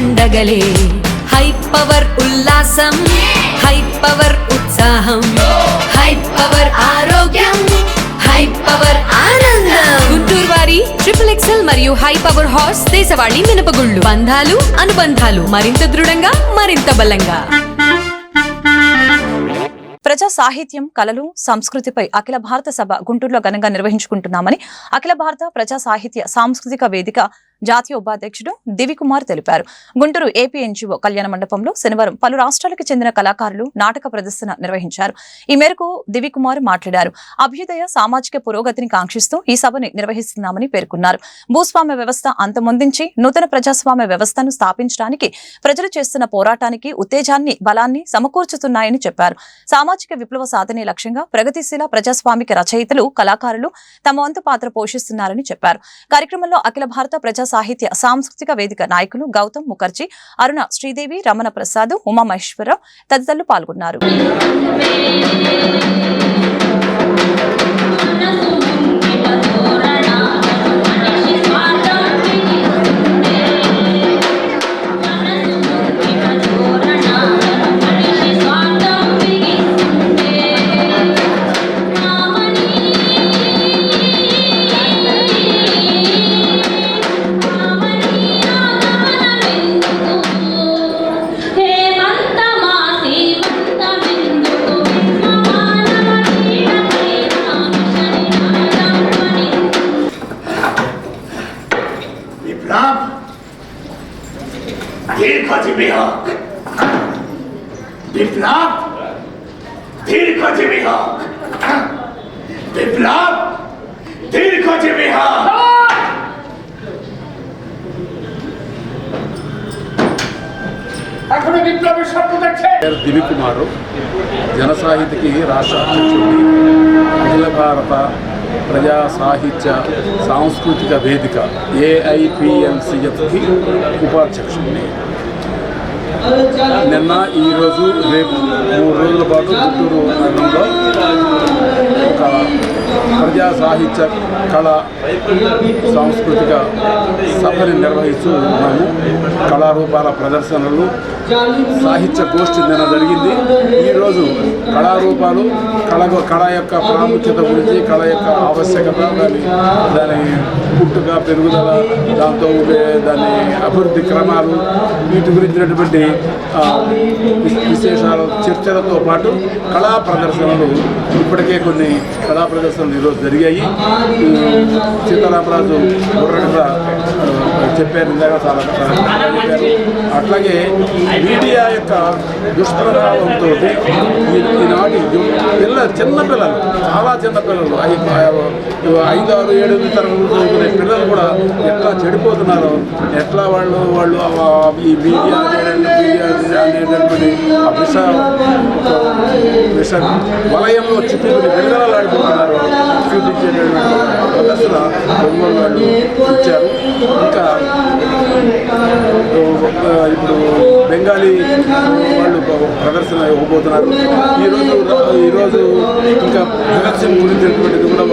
పండగలే. High power ఉల్లాసం, high power ఉత్సాహం, high power ఆరోగ్యం, హై పవర్ ఆనందం. గుంటూరు వారి XXL మరియు హై పవర్ హార్స్ దేశవాళీ మినపగుళ్ళు. బంధాలు అనుబంధాలు మరింత దృఢంగా, మరింత బలంగా. ప్రజా సాహిత్యం, కళలు, సంస్కృతిపై అఖిల భారత సభ గుంటూరులో ఘనంగా నిర్వహించుకుంటున్నామని అఖిల భారత ప్రజా సాహిత్య సాంస్కృతిక వేదిక జాతీయ ఉపాధ్యక్షుడు దివికుమార్ తెలిపారు. గుంటూరు ఏపీ ఎన్జీఓ కళ్యాణ మండపంలో శనివారం పలు రాష్ట్రాలకు చెందిన కళాకారులు నాటక ప్రదర్శన నిర్వహించారు. ఈ మేరకు దివికుమార్ మాట్లాడారు. అభ్యుదయ సామాజిక పురోగతిని కాంక్షిస్తూ ఈ సభని నిర్వహిస్తున్నామని పేర్కొన్నారు. భూస్వామ్య వ్యవస్థ అంతమొందించి నూతన ప్రజాస్వామ్య వ్యవస్థను స్థాపించడానికి ప్రజలు చేస్తున్న పోరాటానికి ఉత్తేజాన్ని, బలాన్ని సమకూర్చుతున్నాయని చెప్పారు. సామాజిక విప్లవ సాధనే లక్ష్యంగా ప్రగతిశీల ప్రజాస్వామిక రచయితలు, కళాకారులు తమ వంతు పాత్ర పోషిస్తున్నారని చెప్పారు. కార్యక్రమంలో అఖిల భారత ప్రజా సాహిత్య సాంస్కృతిక వేదిక నాయకులు గౌతమ్ ముఖర్జీ, అరుణ, శ్రీదేవి, రమణ ప్రసాద్, ఉమా మహేశ్వరరావు తదితరులు పాల్గొన్నారు. దివికుమారు జన సాహితికి రాష్ట్ర అధ్యక్షుడిని, అఖిల భారత ప్రజా సాహిత్య సాంస్కృతిక వేదిక AIPLCFకి ఉపాధ్యక్షుడిని. నిన్న, ఈరోజు, రేపు 3 రోజుల పాటు గుంటూరు నగరంలో ఒక ప్రజా సాహిత్య కళ సాంస్కృతిక సభని నిర్వహిస్తూ ఉన్నాము. కళారూపాల ప్రదర్శనలు, సాహిత్య గోష్ఠి నిన్న జరిగింది. ఈరోజు కళారూపాలు, కళ యొక్క ప్రాముఖ్యత గురించి, కళ యొక్క ఆవశ్యకత, దాని పుట్టుక, పెరుగుదల, దాంతో దాని అభివృద్ధి క్రమాలు, వీటి గురించినటువంటి విశేషాలు, చర్చలతో పాటు కళా ప్రదర్శనలు, ఇప్పటికే కొన్ని కళా ప్రదర్శనలు ఈరోజు జరిగాయి. సీతారామరాజు బుర్రకథ చెప్పారు, ఇందాక చాలా చెప్పారు. అట్లాగే మీడియా యొక్క దుష్ప్రభావంతో ఈనాటి చిన్నపిల్లలు, చాలా చిన్నపిల్లలు, 5, 6, 7 తరగతులు చదువుకునే పిల్లలు కూడా ఎట్లా చెడిపోతున్నారో, ఎట్లా వాళ్ళు ఈ మీడియా అనేటటువంటి విష వలయంలో చిక్కుకుని విడుదలలాడిపోతున్నారు చూపించేటటువంటి ప్రదర్శన ఒంగోలు వాళ్ళు ఇచ్చారు. ఇంకా ఇప్పుడు బెంగాలీ వాళ్ళు ప్రదర్శన ఇవ్వబోతున్నారు. ఈరోజు ఇంకా భగత్ సింగ్ గురించినటువంటిది కూడా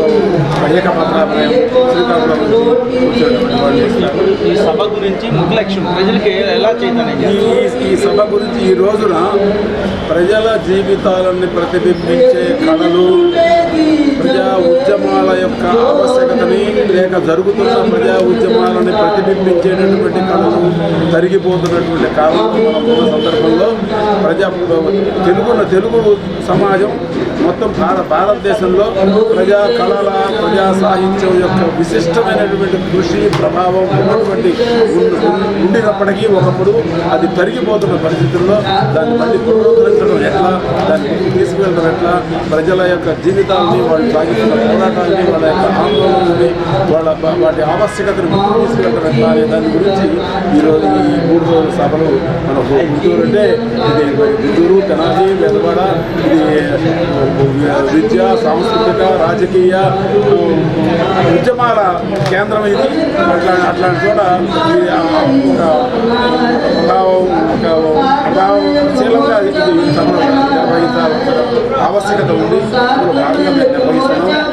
ఏకపత్రాభినయం శ్రీకాకుళం కూర్చోటువంటి వాళ్ళు చేస్తారు. ఈ సభ గురించి ముఖ్య లక్ష్యం ప్రజలకి ఎలా చేయాలి? ఈ సభ గురించి ఈ రోజున ప్రజల జీవితాలను ప్రతిబింబించే కళలు, ప్రజా ఉద్యమాల యొక్క ఆవశ్యకతని, లేక జరుగుతున్న ప్రజా ఉద్యమాలని ప్రతిబింబించేటటువంటి కళలు తరిగిపోతున్నటువంటి కాలంలో మనం ఉన్న సందర్భంలో తెలుగు సమాజం మొత్తం భారతదేశంలో ప్రజా కళల, ప్రజా సాహిత్యం యొక్క విశిష్టమైనటువంటి కృషి ప్రభావం ఉండినప్పటికీ ఒకప్పుడు అది తరిగిపోతున్న పరిస్థితుల్లో దాన్ని మళ్ళీ పునరుద్ధరించడం ఎట్లా, దాన్ని తీసుకువెళ్ళడం ఎట్లా, ప్రజల యొక్క జీవితాలని, వాళ్ళు సాగిస్తున్న పోరాటాలని, వాళ్ళ యొక్క ఆందోళనని, వాటి ఆవశ్యకతను తీసుకువెళ్ళడం ఎట్లా అనే దాని గురించి ఈరోజు ఈ 3 రోజుల సభలు మనకు గుంటూరు అంటే ఇది గుంటూరు, తెనాలి, వెదవాడ, ఇది విద్య, సాంస్కృతిక, రాజకీయ ఉద్యమాల కేంద్రం. ఇది అట్లాంటి చోట ప్రభావశీలంగా ఇది నిర్వహించాల్సిన ఆవశ్యకత ఉంది. భాగంగా